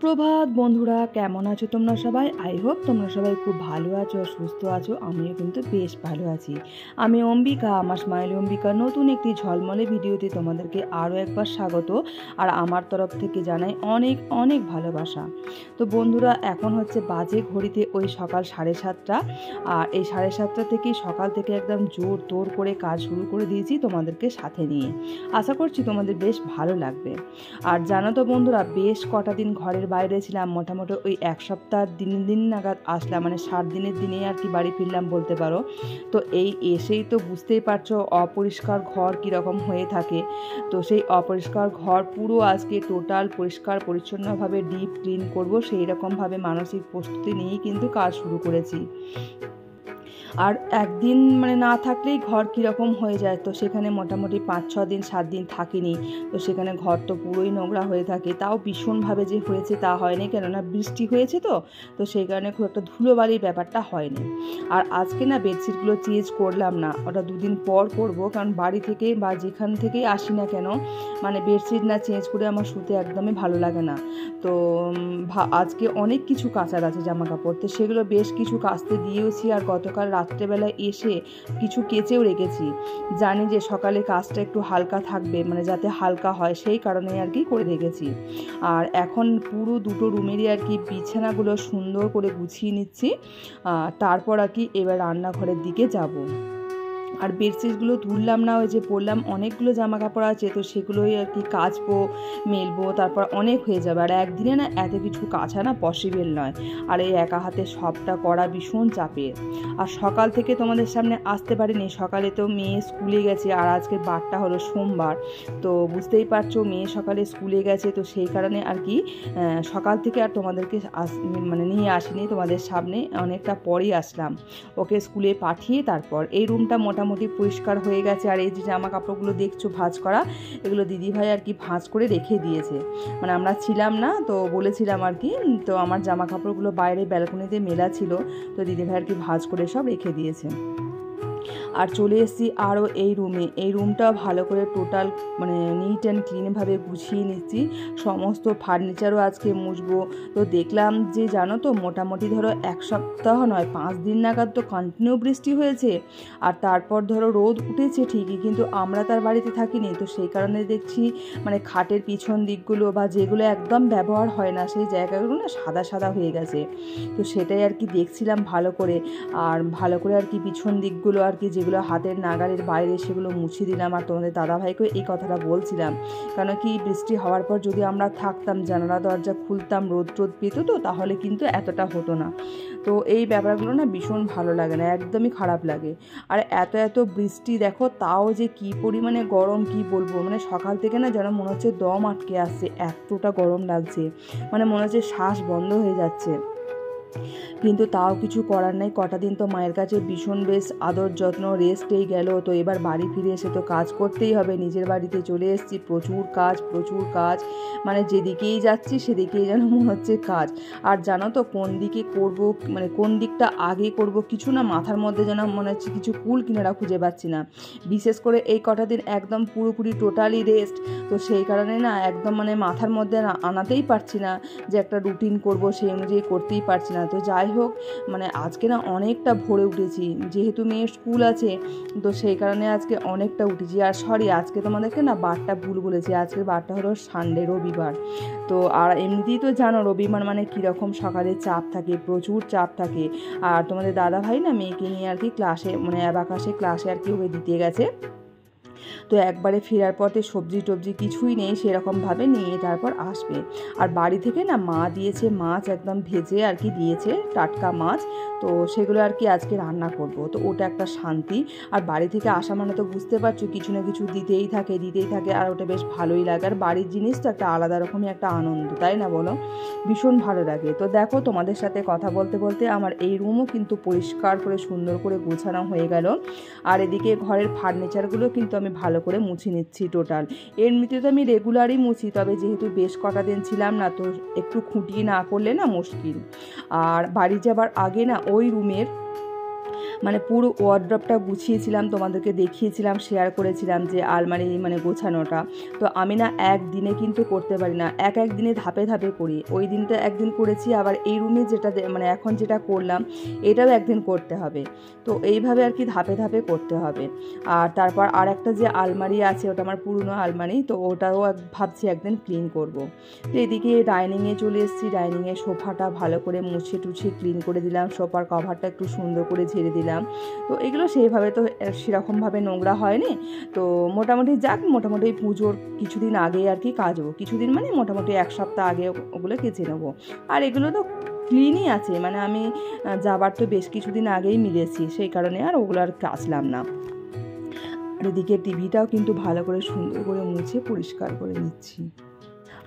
সুপ্রভাত বন্ধুরা, কেমন আছো তোমরা সবাই? আই হোপ তোমরা সবাই খুব ভালো আছো, সুস্থ আছো। আমিও কিন্তু বেশ ভালো আছি। আমি অম্বিকা, আমার স্মাইল অম্বিকা নতুন একটি ঝলমলে ভিডিওতে তোমাদেরকে আরও একবার স্বাগত। আর আমার তরফ থেকে জানাই অনেক অনেক ভালোবাসা। তো বন্ধুরা, এখন হচ্ছে বাজে ঘড়িতে ওই সকাল 7:30। আর এই 7:30 থেকেই সকাল থেকে একদম জোর তোর করে কাজ শুরু করে দিয়েছি তোমাদেরকে সাথে নিয়ে। আশা করছি তোমাদের বেশ ভালো লাগবে। আর জানো তো বন্ধুরা, বেশ কটা দিন ঘরের বাইরে ছিলাম, মোটামুটি ওই এক সপ্তাহ দিন নাগাদ আসলাম, মানে 7 দিনের দিনেই আর কি বাড়ি ফিরলাম বলতে পারো। তো এই এসেই তো বুঝতেই পারছো অপরিষ্কার ঘর কীরকম হয়ে থাকে। তো সেই অপরিষ্কার ঘর পুরো আজকে টোটাল পরিষ্কার পরিচ্ছন্নভাবে ডিপ ক্লিন করব, সেই রকমভাবে মানসিক প্রস্তুতি নিয়েই কিন্তু কাজ শুরু করেছি। আর একদিন মানে না থাকলেই ঘর কীরকম হয়ে যায়, তো সেখানে মোটামুটি 5-6 দিন 7 দিন থাকিনি। তো সেখানে ঘর তো পুরোই নোংরা হয়ে থাকে, তাও ভীষণভাবে যে হয়েছে তা হয়নি, কেননা বৃষ্টি হয়েছে তো সেই কারণে খুব একটা ধুলোবালির ব্যাপারটা হয়নি। আর আজকে না বেডশিটগুলো চেঞ্জ করলাম না, ওটা 2 দিন পর করব, কারণ বাড়ি থেকে বা যেখান থেকেই আসি না কেন মানে বেডশিট না চেঞ্জ করে আমার শুতে একদমই ভালো লাগে না। তো আজকে অনেক কিছু কাচার আছে জামা কাপড়, তো সেগুলো বেশ কিছু কাচতে দিয়েওছি। আর গতকাল রাত্রেবেলায় এসে কিছু কেচেও রেখেছি, জানি যে সকালে কাজটা একটু হালকা থাকবে, মানে যাতে হালকা হয় সেই কারণে আর কি করে রেখেছি। আর এখন পুরো দুটো রুমেরই আর কি বিছানাগুলো সুন্দর করে গুছিয়ে নিচ্ছি। তারপর আর কি এবার রান্নাঘরের দিকে যাব। আর বেডশিটগুলো তুললাম না, ওই যে বললাম অনেকগুলো জামা কাপড় আছে, তো সেগুলোই আর কি কাচবো, মেলবো, তারপর অনেক হয়ে যাবে। আর একদিনে না এত কিছু কাচা না পসিবল নয়, আর এই একা হাতে সবটা করা ভীষণ চাপের। আর সকাল থেকে তোমাদের সামনে আসতে পারিনি, সকালে তো মেয়ে স্কুলে গেছে, আর আজকের বারটা হলো সোমবার। তো বুঝতেই পারছো মেয়ে সকালে স্কুলে গেছে, তো সেই কারণে আর কি সকাল থেকে আর তোমাদেরকে মানে নিয়ে আসিনি তোমাদের সামনে, অনেকটা পরেই আসলাম। ওকে স্কুলে পাঠিয়ে তারপর এই রুমটা মোটামুটি পরিষ্কার হয়ে গেছে। আর এই যে জামা কাপড়গুলো দেখছো ভাঁজ করা, এগুলো দিদিভাই আর কি ভাঁজ করে রেখে দিয়েছে, মানে আমরা ছিলাম না তো বলেছিলাম আর কি। তো আমার জামা কাপড়গুলো বাইরে ব্যালকনিতে মেলা ছিল, তো দিদিভাই আর কি ভাঁজ করে সব রেখে দিয়েছে। আর চলে এসেছি আরও এই রুমটাও ভালো করে টোটাল মানে নিট অ্যান্ড ক্লিনভাবে গুছিয়ে নিচ্ছি। সমস্ত ফার্নিচারও আজকে মুছবো। তো দেখলাম যে জানো তো মোটামুটি ধরো 1 সপ্তাহ নয় 5 দিন নাগাদ তো কন্টিনিউ বৃষ্টি হয়েছে। আর তারপর ধরো রোদ উঠেছে ঠিকই, কিন্তু আমরা তার বাড়িতে থাকিনি, তো সেই কারণে দেখছি মানে খাটের পিছন দিকগুলো বা যেগুলো একদম ব্যবহার হয় না সেই জায়গাগুলো না সাদা সাদা হয়ে গেছে। তো সেটাই আর কি দেখছিলাম ভালো করে। আর ভালো করে আর কি পিছন দিকগুলো আর কি যেগুলো হাতের নাগালের বাইরে সেগুলো মুছে দিলাম। আর তোমাদের দাদাভাইকে এই কথাটা বলছিলাম, কারণ কি বৃষ্টি হওয়ার পর যদি আমরা থাকতাম, জানালা দরজা খুলতাম, রোদ পেত, তো তাহলে কিন্তু এতটা হতো না। তো এই ব্যাপারগুলো না ভীষণ ভালো লাগে না, একদমই খারাপ লাগে। আর এত বৃষ্টি দেখো, তাও যে কি পরিমাণে গরম কি বলবো, মানে সকাল থেকে না যেন মনে হচ্ছে দম আটকে আসছে, এতটা গরম লাগছে, মানে মনে হচ্ছে শ্বাস বন্ধ হয়ে যাচ্ছে। কিন্তু তাও কিছু করার নাই, কটা দিন তো মায়ের কাছে ভীষণ বেশ আদর যত্ন রেস্টেই গেল। তো এবার বাড়ি ফিরে এসে তো কাজ করতেই হবে, নিজের বাড়িতে চলে এসেছি, প্রচুর কাজ, মানে যেদিকেই যাচ্ছি সেদিকেই যেন মনে হচ্ছে কাজ। আর জানো তো কোন দিকে করব, মানে কোন দিকটা আগে করব কিছু না মাথার মধ্যে যেন মনে হচ্ছে কিছু কুল কিনারা খুঁজে পাচ্ছি না। বিশেষ করে এই কটা দিন একদম পুরোপুরি টোটালি রেস্ট, তো সেই কারণে না একদম মানে মাথার মধ্যে না আনাতেই পারছি না যে একটা রুটিন করব, সেই অনুযায়ী করতেই পারছি না। তো যাই হোক, মানে আজকে না অনেকটা ভোরে উঠেছি, যেহেতু মেয়ের স্কুল আছে, তো সেই কারণে আজকে অনেকটা উঠেছি। আর সরি, আজকে তোমাদেরকে না বারটা ভুল বলেছি, আজকের বারটা হলো সানডে, রবিবার। তো আর এমনিতেই তো জানো রবিবার মানে কীরকম সকালে চাপ থাকে, প্রচুর চাপ থাকে। আর তোমাদের দাদাভাই না মেয়েকে নিয়ে আর কি ক্লাসে মানে অ্যাবাকাসে ক্লাসে আর কি ওকে দিতে গেছে। তো একবারে ফেরার পথে সবজি টবজি কিছুই নেই, সেরকমভাবে নিয়ে তারপর আসবে। আর বাড়ি থেকে না মা দিয়েছে মাছ, একদম ভেজে আর কি দিয়েছে, টাটকা মাছ। তো সেগুলো আর কি আজকে রান্না করব, তো ওটা একটা শান্তি। আর বাড়ি থেকে আসা মানে তো বুঝতে পারছো কিছু না কিছু দিতেই থাকে, আর ওটা বেশ ভালোই লাগে। আর বাড়ির জিনিস তো একটা আলাদা রকমই একটা আনন্দ, তাই না বলো? ভীষণ ভালো লাগে। তো দেখো তোমাদের সাথে কথা বলতে বলতে আমার এই রুমও কিন্তু পরিষ্কার করে সুন্দর করে গোছানো হয়ে গেল। আর এদিকে ঘরের ফার্নিচারগুলো কিন্তু আমি ভালো করে মুছে নিচ্ছি টোটাল। এমনিতে তো আমি রেগুলারই মুছি, তবে যেহেতু বেশ কটা দিন ছিলাম না, তো একটু খুঁটিয়ে না করলে না মুশকিল। আর বাড়ি যাবার আগে না ওই রুমের মানে পুরো ওয়ার্ড্রপটা গুছিয়েছিলাম, তোমাদেরকে দেখিয়েছিলাম, শেয়ার করেছিলাম যে আলমারি মানে গোছানোটা। তো আমি না একদিনে কিন্তু করতে পারি না, এক দিনে ধাপে ধাপে করি। ওই দিনটা একদিন করেছি, আবার এই রুমে যেটা মানে এখন যেটা করলাম এটাও একদিন করতে হবে। তো এইভাবে আর কি ধাপে ধাপে করতে হবে। আর তারপর আর একটা যে আলমারি আছে ওটা আমার পুরনো আলমারি, তো ওটাও ভাবছি একদিন ক্লিন করব। তো এদিকে ডাইনিংয়ে চলে এসেছি, ডাইনিংয়ে সোফাটা ভালো করে মুছে টুছে ক্লিন করে দিলাম, সোফার কভারটা একটু সুন্দর করে ঝেড়ে দিলাম। তো এগুলো সেইভাবে তো সেরকমভাবে নোংরা হয়নি। তো মোটামুটি যাক, মোটামুটি পুজোর কিছুদিন আগে আর কি কাচবো, কিছুদিন মানে মোটামুটি 1 সপ্তাহ আগে ওগুলো কেচে নেবো। আর এগুলো তো ক্লিনই আছে, মানে আমি যাবার তো বেশ কিছুদিন আগেই মিলেছি, সেই কারণে আর ওগুলো আর কাচলাম না। আর এদিকে টিভিটাও কিন্তু ভালো করে সুন্দর করে মুছে পরিষ্কার করে নিচ্ছি।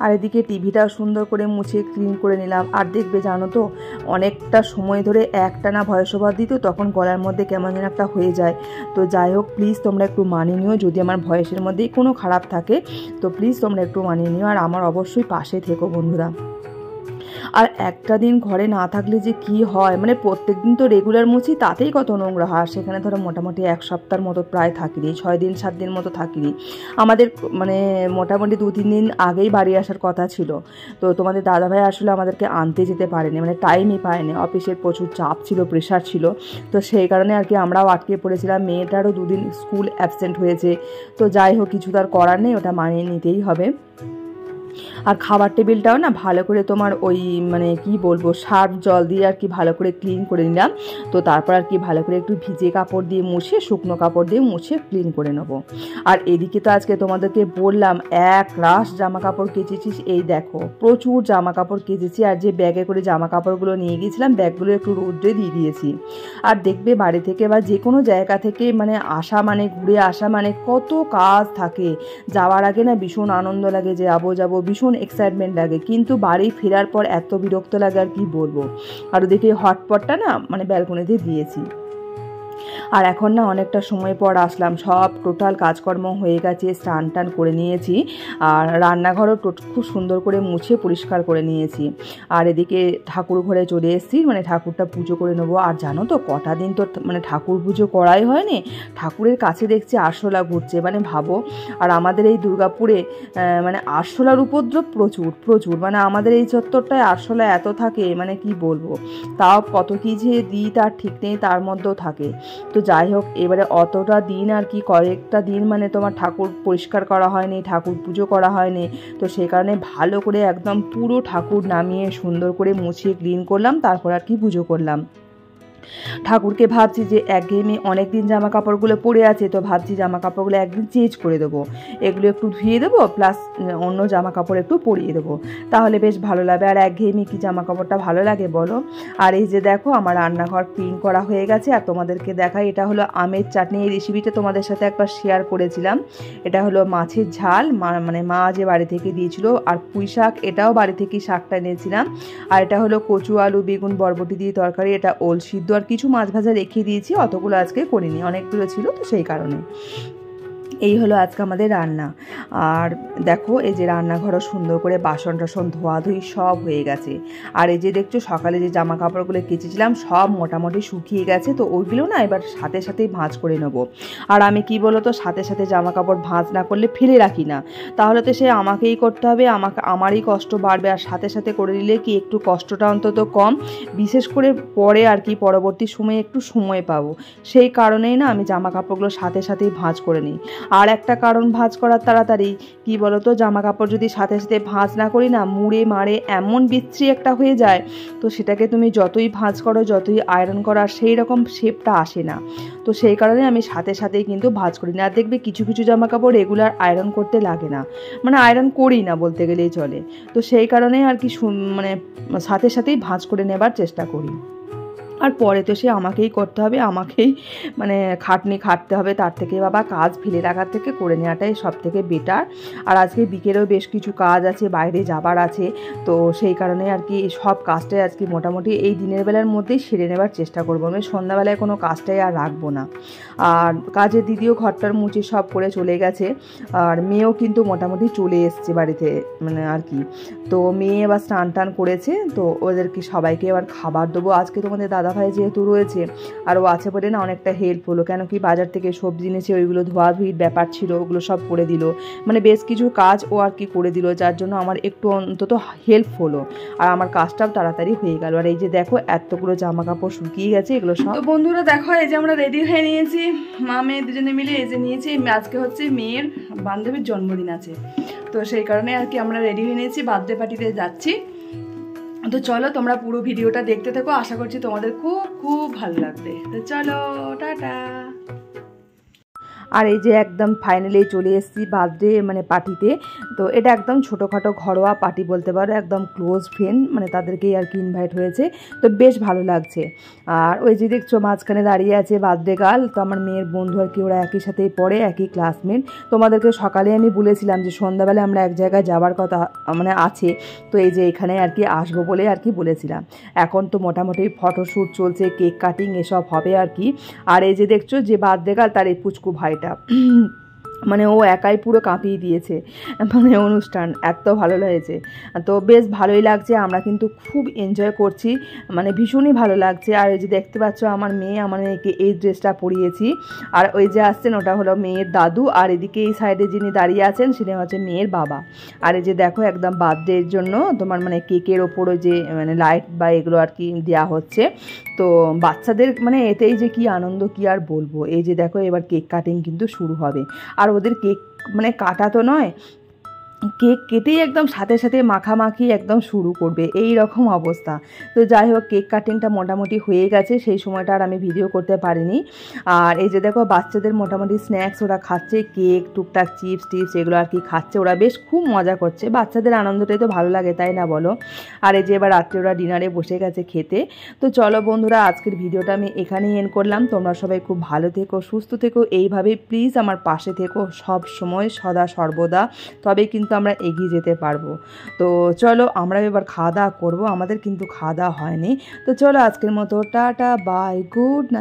আর এদিকে টিভিটাও সুন্দর করে মুছে ক্লিন করে নিলাম। আর দেখবে জানো তো, অনেকটা সময় ধরে একটানা ভয়েস ওভার দিত, তখন গলার মধ্যে কেমন যেন একটা হয়ে যায়। তো যাই হোক, প্লিজ তোমরা একটু মানিয়ে নিও, যদি আমার ভয়েসের মধ্যেই কোনো খারাপ থাকে তো প্লিজ তোমরা একটু মানিয়ে নিও, আর আমার অবশ্যই পাশে থেকো বন্ধুরা। আর একটা দিন ঘরে না থাকলে যে কি হয়, মানে প্রত্যেক দিন তো রেগুলার মুছি, তাতেই কত নোংরা হয়। সেখানে ধরো মোটামুটি 1 সপ্তাহের মতো প্রায় থাকিনি, 6 দিন 7 দিন মতো থাকিনি। আমাদের মানে মোটামুটি 2-3 দিন আগেই বাড়ি আসার কথা ছিল। তো তোমাদের দাদাভাই আসলে আমাদেরকে আনতে যেতে পারেনি, মানে টাইমই পায়নি, অফিসের প্রচুর চাপ ছিল, প্রেশার ছিল। তো সেই কারণে আর কি আমরাও আটকে পড়েছিলাম। মেয়েটারও 2 দিন স্কুল অ্যাবসেন্ট হয়েছে। তো যাই হোক, কিছু তার করার নেই, ওটা মানিয়ে নিতেই হবে। আর খাবার টেবিলটাও না ভালো করে তোমার ওই মানে কি বলবো, সার্ফ জল দিয়ে আর কি ভালো করে ক্লিন করে নিলাম। তো তারপর আর কি ভালো করে একটু ভিজে কাপড় দিয়ে মুছে, শুকনো কাপড় দিয়ে মুছে ক্লিন করে নেবো। আর এদিকে তো আজকে তোমাদেরকে বললাম এক রাশ জামা কাপড় কেচেছিস, এই দেখো প্রচুর জামা কাপড় কেচেছি। আর যে ব্যাগে করে জামা কাপড়গুলো নিয়ে গিয়েছিলাম, ব্যাগগুলো একটু রোদ্রে দিয়ে দিয়েছি। আর দেখবে বাড়ি থেকে বা যে কোনো জায়গা থেকে মানে আসা মানে ঘুরে আসা মানে কত কাজ থাকে। যাওয়ার আগে না ভীষণ আনন্দ লাগে যে যাবো, ভীষণ এক্সাইটমেন্ট লাগে, কিন্তু বাড়ি ফেরার পর এত বিরক্ত লাগে আর কি বলবো। আর ওদিকে হটপটটা না মানে ব্যালকনিতে দিয়েছি। আর এখন না অনেকটা সময় পর আসলাম, সব টোটাল কাজকর্ম হয়ে গেছে, স্নান টান করে নিয়েছি। আর রান্নাঘরও খুব সুন্দর করে মুছে পরিষ্কার করে নিয়েছি। আর এদিকে ঠাকুর ঘরে চলে এসেছি, মানে ঠাকুরটা পুজো করে নেবো। আর জানো তো কটা দিন তো মানে ঠাকুর পুজো করাই হয়নি, ঠাকুরের কাছে দেখছি আরশোলা ঘুরছে, মানে ভাবো। আর আমাদের এই দুর্গাপুরে মানে আরশোলার উপদ্রব প্রচুর প্রচুর, মানে আমাদের এই চত্বরটায় আরশোলা এত থাকে, মানে কি বলবো। তাও কত কি যে দিই তার ঠিক নেই, তার মধ্যেও থাকে। তো যাই হোক, এবারে অতটা দিন আর কি কয়েকটা দিন মানে তোমার ঠাকুর পরিষ্কার করা হয়নি, ঠাকুর পুজো করা হয়নি। তো সেই কারণে ভালো করে একদম পুরো ঠাকুর নামিয়ে সুন্দর করে মুছিয়ে ক্লিন করলাম, তারপর আর কি পুজো করলাম। ঠাকুরকে ভাবছি যে একঘেয়েমি অনেক দিন জামা কাপড়গুলো পরে আছে, তো ভাবছি জামা কাপড়গুলো একদিন চেঞ্জ করে দেবো, এগুলো একটু ধুয়ে দেবো, প্লাস অন্য জামা কাপড় একটু পরিয়ে দেবো, তাহলে বেশ ভালো লাগবে। আর একঘেয়েমি কি জামা কাপড়টা ভালো লাগে বলো। আর এই যে দেখো আমার রান্নাঘর ক্লিন করা হয়ে গেছে। আর তোমাদেরকে দেখাই, এটা হলো আমের চাটনি। এই রেসিপিটা তোমাদের সাথে একবার শেয়ার করেছিলাম। এটা হলো মাছের ঝাল, মানে মা যে বাড়ি থেকে দিয়েছিল। আর পুঁই শাক, এটাও বাড়ি থেকে শাকটা নিয়েছিলাম। আর এটা হলো কচু আলু বেগুন বরবটি দিয়ে তরকারি, এটা ওল সিদ্ধ। আর কিছু মাছ ভাজা রেখে দিয়েছি, অতগুলো আজকে করিনি, অনেকগুলো ছিল তো সেই কারণে। এই হলো আজকে আমাদের রান্না। আর দেখো এই যে রান্নাঘরও সুন্দর করে বাসন টাসন ধোয়াধুয়ি সব হয়ে গেছে। আর এই যে দেখছো সকালে যে জামা কাপড়গুলো কেচেছিলাম সব মোটামুটি শুকিয়ে গেছে, তো ওইগুলো না এবার সাথে সাথেই ভাঁজ করে নেব। আর আমি কি বলো তো, সাথে সাথে জামা কাপড় ভাঁজ না করলে ফেলে রাখি না, তাহলে তো সে আমাকেই করতে হবে, আমারই কষ্ট বাড়বে। আর সাথে সাথে করে নিলে কি একটু কষ্টটা অন্তত কম, বিশেষ করে পরে আর কি পরবর্তী সময়ে একটু সময় পাবো। সেই কারণেই না আমি জামা কাপড়গুলো সাথে সাথেই ভাঁজ করে নিই। আর একটা কারণ ভাঁজ করার তাড়াতাড়ি, কি বলতো, জামা কাপড় যদি সাথে সাথে ভাঁজ না করি না, মুড়ে মারে এমন বিচ্ছিরি একটা হয়ে যায়, তো সেটাকে তুমি যতই ভাঁজ করো যতই আয়রন করো আর সেই রকম শেপটা আসে না। তো সেই কারণে আমি সাথে সাথেই কিন্তু ভাঁজ করি না। আর দেখবে কিছু কিছু জামা কাপড় রেগুলার আয়রন করতে লাগে না, মানে আয়রন করি না বলতে গেলেই চলে। তো সেই কারণে আর কি মানে সাথে সাথেই ভাঁজ করে নেবার চেষ্টা করি। আর পরে তো সে আমাকেই করতে হবে, আমাকেই মানে খাটতে হবে, তার থেকে বাবা কাজ ফেলে রাখার থেকে করে নেওয়াটাই সব থেকে বেটার। আর আজকে বিকেলেও বেশ কিছু কাজ আছে, বাইরে যাবার আছে, তো সেই কারণে আর কি সব কাজটাই আজকে মোটামুটি এই দিনের বেলার মধ্যেই সেরে নেবার চেষ্টা করবো। আমি সন্ধ্যাবেলায় কোনো কাজটাই আর রাখবো না। আর কাজের দিদিও ঘরটার মুছে সব করে চলে গেছে। আর মেয়েও কিন্তু মোটামুটি চলে এসছে বাড়িতে, মানে আর কি। তো মেয়ে এবার স্নান টান করেছে, তো ওদেরকে সবাইকে এবার খাবার দেবো। আজকে তোমাদের দাদা দাদাভাই যেহেতু রয়েছে আর ও আছে বলে না অনেকটা হেল্প হলো, কেন কি বাজার থেকে সবজি এনেছে ওইগুলো ধোয়াধুয়ির ব্যাপার ছিল, ওগুলো সব করে দিল, মানে বেশ কিছু কাজ ও আর কি করে দিল, যার জন্য আমার একটু অন্তত হেল্প হলো আর আমার কাজটাও তাড়াতাড়ি হয়ে গেল। আর এই যে দেখো এতগুলো জামা কাপড় শুকিয়ে গেছে এগুলো সব। তো বন্ধুরা দেখো এই যে আমরা রেডি হয়ে নিয়েছি, মা মেয়ে দুজনে মিলে এই যে নিয়েছি, আজকে হচ্ছে মেয়ের বান্ধবীর জন্মদিন আছে, তো সেই কারণে আর কি আমরা রেডি হয়ে নিয়েছি, বার্থডে পার্টিতে যাচ্ছি। তো চলো তোমরা পুরো ভিডিওটা দেখতে থাকো, আশা করছি তোমাদের খুব খুব ভালো লাগবে। তো চলো টাটা। আর এই যে একদম ফাইনালি চলে এসেছি বার্থডে মানে পার্টিতে। তো এটা একদম ছোটোখাটো ঘরোয়া পার্টি বলতে পারো, একদম ক্লোজ ফ্রেন্ড মানে তাদেরকেই আর কি ইনভাইট হয়েছে, তো বেশ ভালো লাগছে। আর ওই যে দেখছো মাঝখানে দাঁড়িয়ে আছে বার্থডে গার্ল, তো আমার মেয়ের বন্ধু আর কি, ওরা একই সাথেই পড়ে, একই ক্লাসমেট। তোমাদেরকে সকালে আমি বলেছিলাম যে সন্ধ্যাবেলা আমরা এক জায়গায় যাওয়ার কথা মানে আছে, তো এই যে এখানে আর কি আসবো বলে আর কি বলেছিলাম। এখন তো মোটামুটি ফটোশ্যুট চলছে, কেক কাটিং এসব হবে আর কি। আর এই যে দেখছো যে বার্থডে গার্ল তার এই পুচকু ভাইটা মানে ও একাই পুরো কাঁপিয়ে দিয়েছে, মানে অনুষ্ঠান এত ভালো লেগেছে। তো বেশ ভালোই লাগছে, আমরা কিন্তু খুব এনজয় করছি, মানে ভীষণই ভালো লাগছে। আর এই যে দেখতে পাচ্ছ আমার মেয়েকে এই ড্রেসটা পরিয়েছি, আর ওই যে আসছেন ওটা হলো মেয়ের দাদু, আর এদিকে এই সাইডে যিনি দাঁড়িয়ে আছেন সেটা হচ্ছে মেয়ের বাবা। আর এই যে দেখো একদম বার্থডের জন্য তোমার মানে কেকের ওপরও যে মানে লাইট বা এগুলো আর কি দেওয়া হচ্ছে, তো বাচ্চাদের মানে এতেই যে কি আনন্দ কি আর বলবো। এই যে দেখো এবার কেক কাটিং কিন্তু শুরু হবে, আর ওদের কেক মানে কাটা তো নয়, কেক কেটেই একদম সাথে সাথে মাখামাখি একদম শুরু করবে, এই রকম অবস্থা। তো যাই হোক কেক কাটিংটা মোটামুটি হয়ে গেছে, সেই সময়টা আর আমি ভিডিও করতে পারিনি। আর এই যে দেখো বাচ্চাদের মোটামুটি স্ন্যাক্স ওরা খাচ্ছে, কেক টুকটাক চিপস টিপস এগুলো আর কি খাচ্ছে, ওরা বেশ খুব মজা করছে, বাচ্চাদের আনন্দটাই তো ভালো লাগে তাই না বলো। আর এই যে এবার রাত্রে ওরা ডিনারে বসে গেছে খেতে। তো চলো বন্ধুরা আজকের ভিডিওটা আমি এখানেই এন্ড করলাম, তোমরা সবাই খুব ভালো থেকো, সুস্থ থেকো, এইভাবেই প্লিজ আমার পাশে থেকো সব সময় সদা সর্বদা, তবে কিন্তু আমরা এগিয়ে যেতে পারবো। তো চলো আমরা এবার খাওয়া দাওয়া করবো, আমাদের কিন্তু খাওয়া দাওয়া হয়নি। তো চলো আজকের মতো টাটা বাই, গুড নাইট।